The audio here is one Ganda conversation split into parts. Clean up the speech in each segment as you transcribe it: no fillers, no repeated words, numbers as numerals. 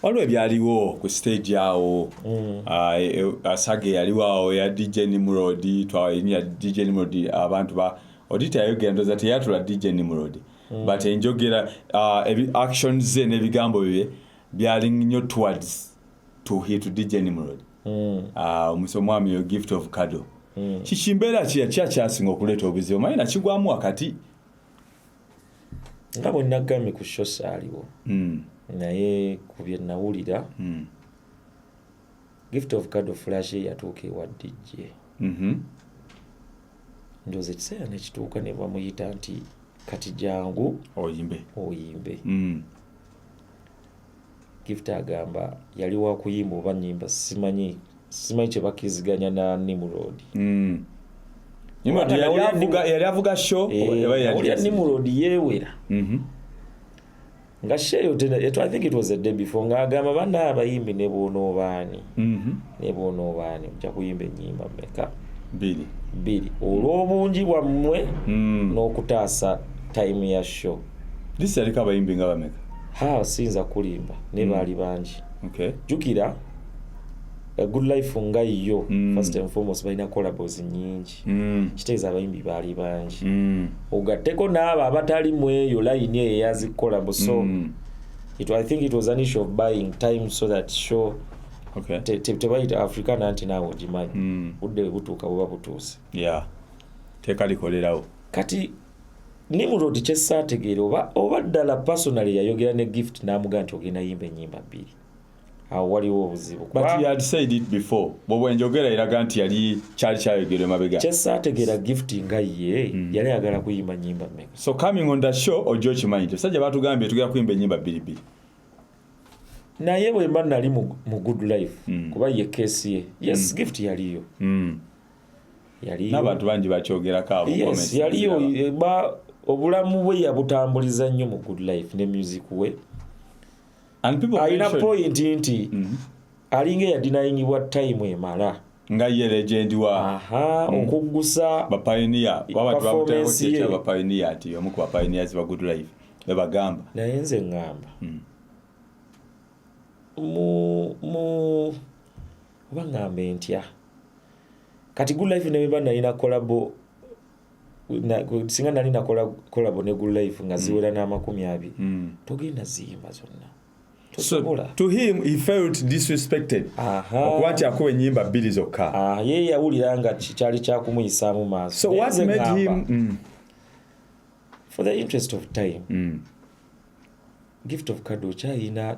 waliwo ebyaliwo ku stage awo Sage yaliwo awo ya DJ Nimrod twawenya DJ Nimrod abantu ba odita yayogera ndoza teyatula DJ Nimrod but enjogera actions ze n'ebigambo bye byali nnyo towards to hit DJ Nimrod omusomwami yo Gift of Kado kikimbeera kyasinga okuleeta obuzibu manyi nakigwamu wakati nga bwe nagambye ku show saaliwo naye ku bye nawulira Gift of Kado flash yatuuka ewa DJ ndoze ekiseera nekituuka ne bamuyita nti kati jangu oyimbe Gift agamba yali wa kuyimba oba nnyimba simanyi kye bakiriziganya na Nimrod yali avuga show yali Nimrod yeewera nga sheyo I think it was a day before ng'agamba bana abayimbi ne boonobaani mujja kuyimba ennyimba mmeka bbiri olw'obungi bwammwe n'okutaasa time ya show this yaliko abayimbi nga bameka sinza kulimba ne baali bangi jukira Good Life nga yo first and foremost balina collabos nyingi kitegeeza abayimbi baali bangi ogatteko n'abo abatali mu eyo line eyo eyazi collabo so I think it was an issue of buying time so that show tebayita Africa nanti naawe ogimanyi budde bwe butuuka buba butuuse teeka likolerawo kati Nimrod kyesaategeera oba ddala personally yayogera ne Gift n'amugaa nti ogenda yimba ennyimba bbiri awo waliwo obuzibu but he had said it before bwe njogera eraga nti yali kyali kyayogerwa emabega kyesaategeera Gift nga ye yali ayagala kuyimba nnyimba mmeka so coming on the show ojo kimanyi tesajja batugambye tugenda kuyimba ennyimba bbiri naye bwe mba nali mu Good Life kuba ye keesi ye yes Gift yaliyo n'abantu bangi bakyogerako abo yes yaliyo obulamu bwe yabutambuliza nnyo mu Good Life ne music we alina point nti alinga yadinayingibwa time emala nga ye legend wa okuggusa bapioneer bapioneer ati omu ku bapioneers ba Good Life bebagamba naye nze ngamba oba ngambe ntya kati Good Life ne beba nalina collabo singa nalina collabo ne Good Life nga ziwera n'amakumi 20 togenda ziyimba zonna. So to him he felt disrespected. Okuba nti akuba ennyimba bbiri zokka. Ye yawulira nga kyali kyakumuyisaamu maaso. So what made him for the interest of time Gift of Kado kyalina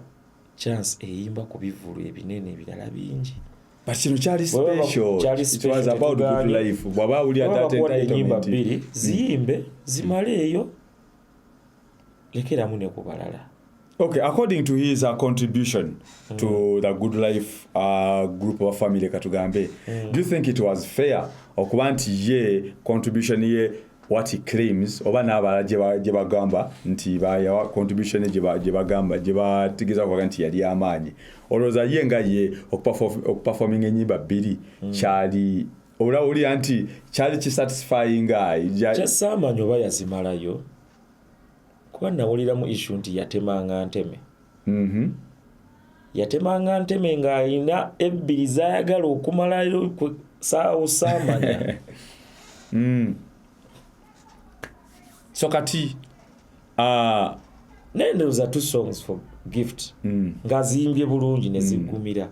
chance eyimba ku bivulu ebinene ebirala bingi. But kino kyali special. It was about Good Life. Bwaba uli ennyimba bbiri ziyimbe zimale eyo lekeramu ne ku balala. Okay, according to his contribution to the Good Life group of family katugambe, do you think it was fair okuba nti ye contribution ye what he claims oba n'abala gye bagamba nti ya contribution gye bagamba gye bategeeza kubaga nti yali amaanyi olowooza ye nga ye okuperforming ennyimba bbiri kyali olawulira nti kyali kisatisfying kyasaamaanyi oba yazimalayo kuba nawuliramu issue nti yatemanga nteme yatemanga nteme ng'alina ebbiri z'ayagala okumalayo saamanya so kati nendeoza 2 songs for Gift ng'aziyimbye bulungi ne ziggumira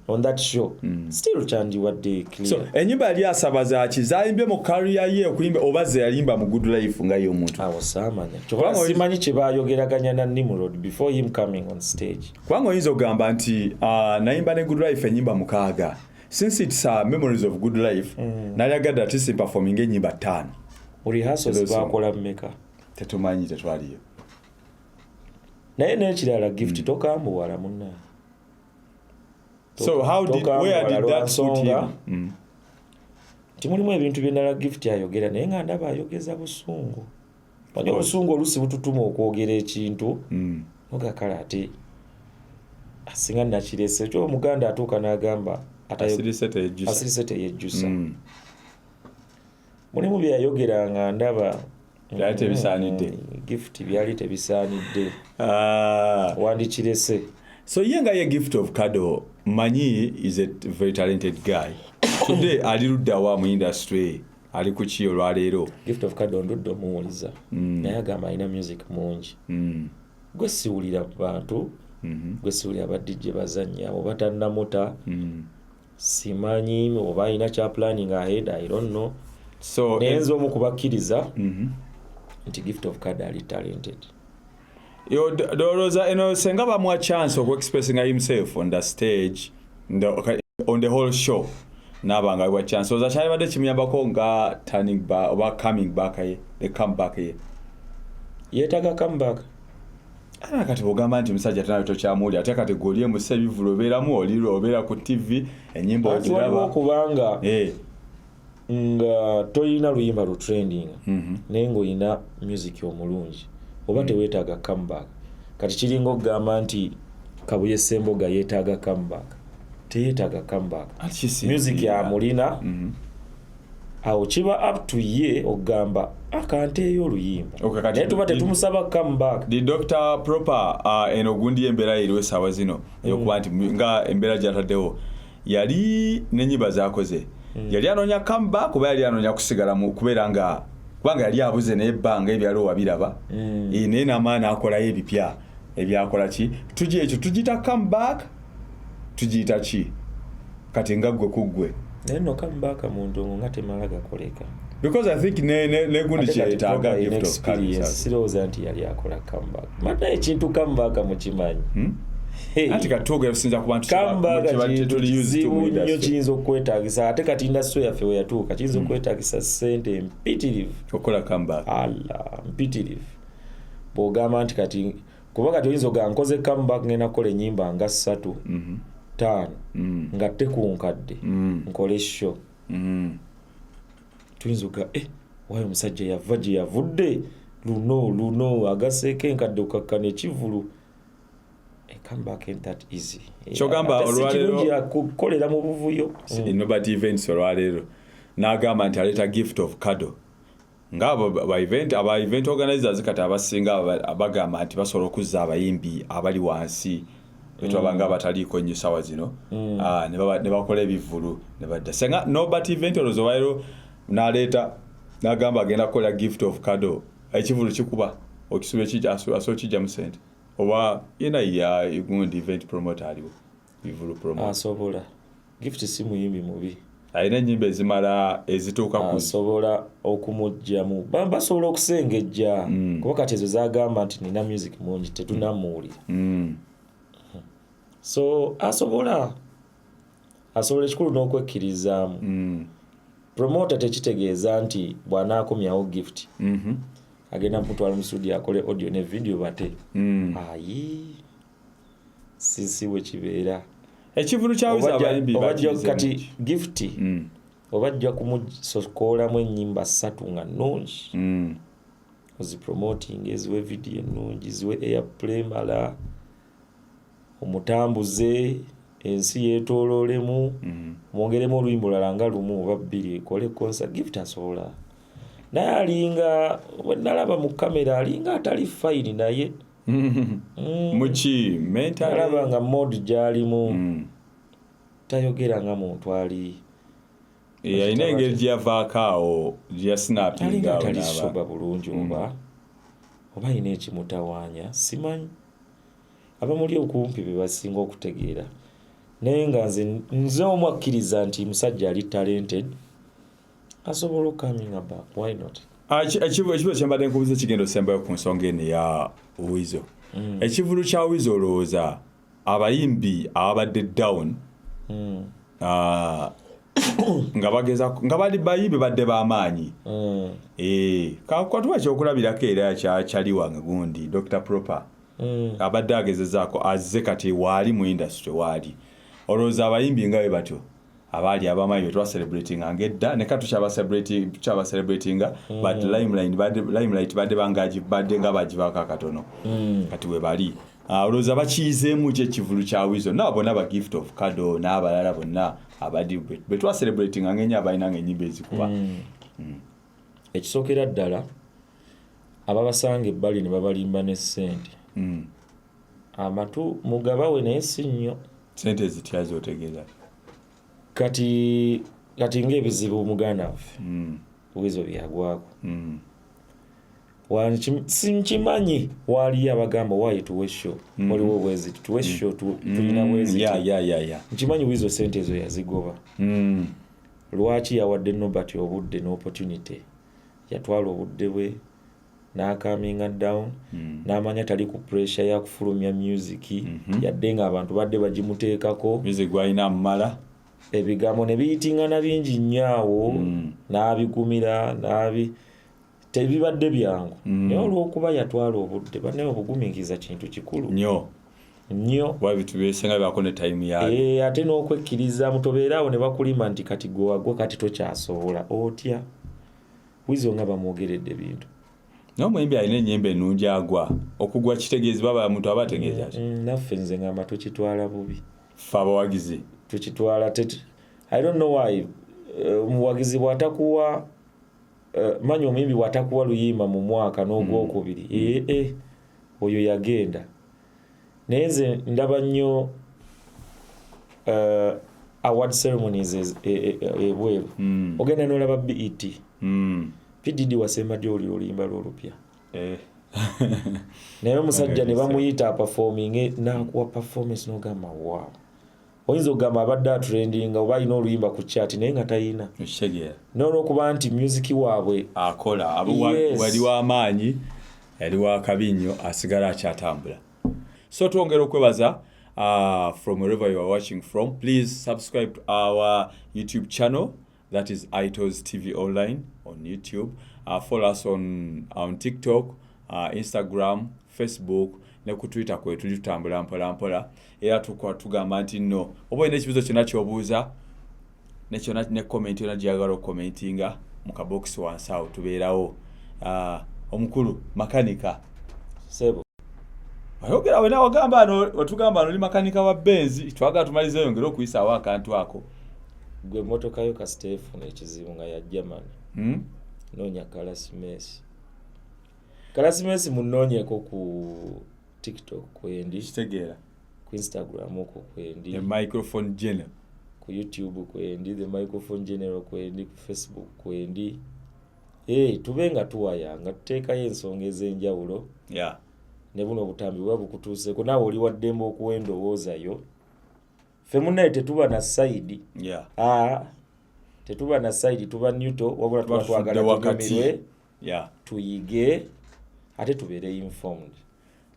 on that show still kyandiwadde clear. So ennyimba yali asaba zaaki zayimbye mu career ye okuyimba oba ze yalimba mu Good Life nga ye omuntu awo saamanya kyokka simanyi kye baayogeraganya na Nimrod before him coming on stage kubanga oyinza okugamba nti nayimba ne Good Life ennyimba 6 since it's memories of Good Life nayagadde ati performing ennyimba 5 rehearsals baakola mmeka tetumanyi tetwaliyo naye n'ekirala Gift tokambuwala munna. So where did that put him? Timulimu ebintu byendala Gift ayogera naye nga ndaba ayogeza busungu. Manya obusungu olusi bututuma okwogera ekintu nogakala ate asinga nakirese ekyo omuganda atuuka n'agamba asirise teyejjusa. Mulimu byayogera nga ndaba byali tebisaanidde Gift byali tebisaanidde wandikirese. So yenga ye Gift of Kado manyi is a very talented guy. Today ali luddawa mu industry ali ku ki olwaleero. Gift of Kado ndudde omuwuliza naye agamba alina music mungi gwe siwulira bantu gwe siwulira badijje bazannya oba tannamuta simanyi oba alina kya planning ahead I don't know. So nenzo omu kubakkiriza nti Gift of Kado ali talented. Yo Doroza senga bamuwa chance of expressing himself on the stage on the whole show nabanga wa chance oza chali bade kimuyambako nga turning back oba coming back the comeback yetaga comeback ana kati bogamba nti musajja tanayo tokyamuli ate kati goliye musebivulo obeeramu oliro obeera ku TV enyimbo oziraba kubanga nga toyina luyimba lu trending naye ng'olina music omulungi oba teweetaaga comeback kati kiringa okugamba nti Kabuye Ssemboga yeetaaga comeback teyeetaaga comeback music amulina awo kiba up to ye okugamba akanteeyo oluyimba naye tuba tetumusaba comeback. The Dr. Proper enogundi embeera eriwo essaawa zino eyokuba nti nga embeera gyataddewo yali n'ennyimba z'akoze yali anoonya comeback oba yali anoonya kusigala mu kubeera nga kubanga yali abuze n'ebbanga ebyalo wabiraba naye n'amaani akolayo ebipya ebyakola ki ekyo tugiyita comeback tugiyita ki kati nga ggwe kuggwe naye no comeback muntu nga temala gakoleka because I think ne gundi kyetaaga Gift of Kado sirowooza nti yali akola comeback mata ekintu comeback mukimanyi anti katuga ebisinza ku bantu nnyo kiyinza okwetaagisa ate kati industry yaffe we yatuuka kiyinza okwetaagisa ssente mpitirivu okukola comeback mpitirivu bw'ogamba nti kati kuba kati oyinza ogamba nkoze comeback ngenda kukola ennyimba nga 3 5 nga tekunkadde nkole show tuyinza ogamba waayo omusajja yava gye yavudde luno agaseeko enkadde okakkana ekivulu. Come back ain't that easy. Chogamba olwalero kukolera mu buvuyo. Nobody events olwalero. Nagamba nti aleta Gift of Kado. Ngabo aba event organizers kati abasinga abagamba nti basobola okuzza abayimbi abali wansi betwabanga bataliko nnyo sawa zino ne bakola ebivulu ne badda. Senga nobody event olwalero naleta nagamba agenda kukola Gift of Kado. Ekivulu kikuba okisube aso kijja mu sente. Oba ina ya igundi event promoter aliwo bivulu promoter asobola Gift si muyimbi mubi ayina nyimbe ezimala ezituuka ku asobola okumujjamu basobola okusengejja kuba kati ezo zagamba nti nina music mungi tetunamuwulira so asobola ekikulu n'okwekkirizaamu promoter tekitegeeza nti bw'anaakomyawo Gift agenda mutwala mu studio akole audio ne video bate ayi sisi we kibeera ekivulu kyawiza abayimbi kati Gift obajja kumusokoolamu ennyimba 3 nga nnungi ozipromoting eziwe video ennungi ziwe airplay mala omutambuze ensi yeetooloolemu mwongeremu oluyimba olulala nga lumu oba 2 ekole concert Gift asobola naye alinga nalaba mu kamera alinga atali fine naye muki mental nalaba nga mode gyalimu tayogera nga muntu ali ayina engeri gyavaakaawo gya snapping alinga atali soba bulungi oba ayina ekimutawaanya simanyi abamuli okumpi be basinga okutegeera naye nga nze omwakkiriza nti musajja ali talented asobola coming back why not ekivulu kyembadde nkubuza ekigendo sembayo ku nsonga eno ya Weasel ekivulu kya Weasel olowooza abayimbi ababadde down nga bageza nga bali bayimbi badde b'amaanyi kakwatuba ekyokulabirako era kyaliwanga gundi Dr. Proper abadde agezezaako azze kati waali mu industry waali olowooza abayimbi nga bwe batyo abali abamayi betwa celebrating angedda ne katu chaba celebrating but limelight badde bangaji badde nga bajibaka katono kati we bali olowooza bakiizeemu ekivulu kya Weasel nabona ba Gift of Kado n'abalala bonna abadi betwa celebrating angenya abalina ng'ennyimba ezikuba ekisookera ddala ababasanga ebbali ne babalimba ne ssente amatu mugabawe naye si nnyo sente zityazo otegeeza kati ng'ebizibu muganda waffe bwizo byagwako sinkimanyi waliyo abagamba waayi tuwe show waliwo bwezi tuwe show tulina bwezi nkimanyi bwizo sente ezo yazigoba lwaki yawadde Nobert obudde n'opportunity yatwala obudde bwe n'akaminga down n'amanya tali ku pressure ya kufulumya music yadde nga abantu badde bagimuteekako music gwalina mmala ebigambo ne biyitingana bingi nnyo n'abigumira tebibadde byangu naye olw'okuba yatwala obudde banne obugumiikiriza kintu kikulu nnyo wabitubeesenga byako ne time yayo ate n'okwekkiriza mutobeeraawo ne bakulima nti kati gwe wagwa kati tokyasobola otya wizo nga bamwogeredde bintu n'omuyimbi alina ennyimba ennungi agwa okugwa kitegeezi baba muntu aba ategeeza naffe nze ngamba tukitwala bubi ffe abawagizi tukitwala I don't know why omuwagizi bw'atakuwa manyi omuyimbi bw'atakuwa luyimba mu mwaka n'ogwokubiri oyo yagenda naye nze ndaba nnyo award ceremonies ebweru ogenda n'olaba BET PDD wasemba gy'oli oluyimba lw'olupya naye omusajja ne bamuyita performing n'akuwa performance n'ogamba wow oyinza okugamba abadde atrendinga oba alina oluyimba ku chat naye nga tayina n'olwokuba nti music waabwe akola wali w'amaanyi yali wakabi nnyo asigala akyatambula so twongera okwebaza from wherever you are watching from. Please subscribe to our YouTube channel, that is Itos TV Online on YouTube. Follow us on TikTok, Instagram, Facebook, ne ku Twitter kwetu tutambula mpola mpola era tugamba nti no oba ine ekibuzo kyonna ky'obuuza ne comment yonna gyagala okukomentinga mu kabox wansi awo tubeerawo. Omukulu makanika sebo ayogera wena wagamba watugamba oli makanika wa Benz twagala tumalize yongera okuyisaawo akantu ako gwe motoka yo ka Stephen ekizibu nga ya Germany noonya Kalasimesi munoonyeko ku TikTok kwendi kitegeera ku Instagram okwo kwendi the microphone general ku YouTube kwendi the microphone general kwendi ku Facebook kwendi tubenga tuwayanga tuteekayo ensonga ez'enjawulo ne buno obutambi bwa bukutuuseko naawe oli waddembe okuwa endowoozayo ffe munnaye tetuba na side tetuba na side tuba neutral wabula tuba twagala tunyumirwe tuyige ate tubeere informed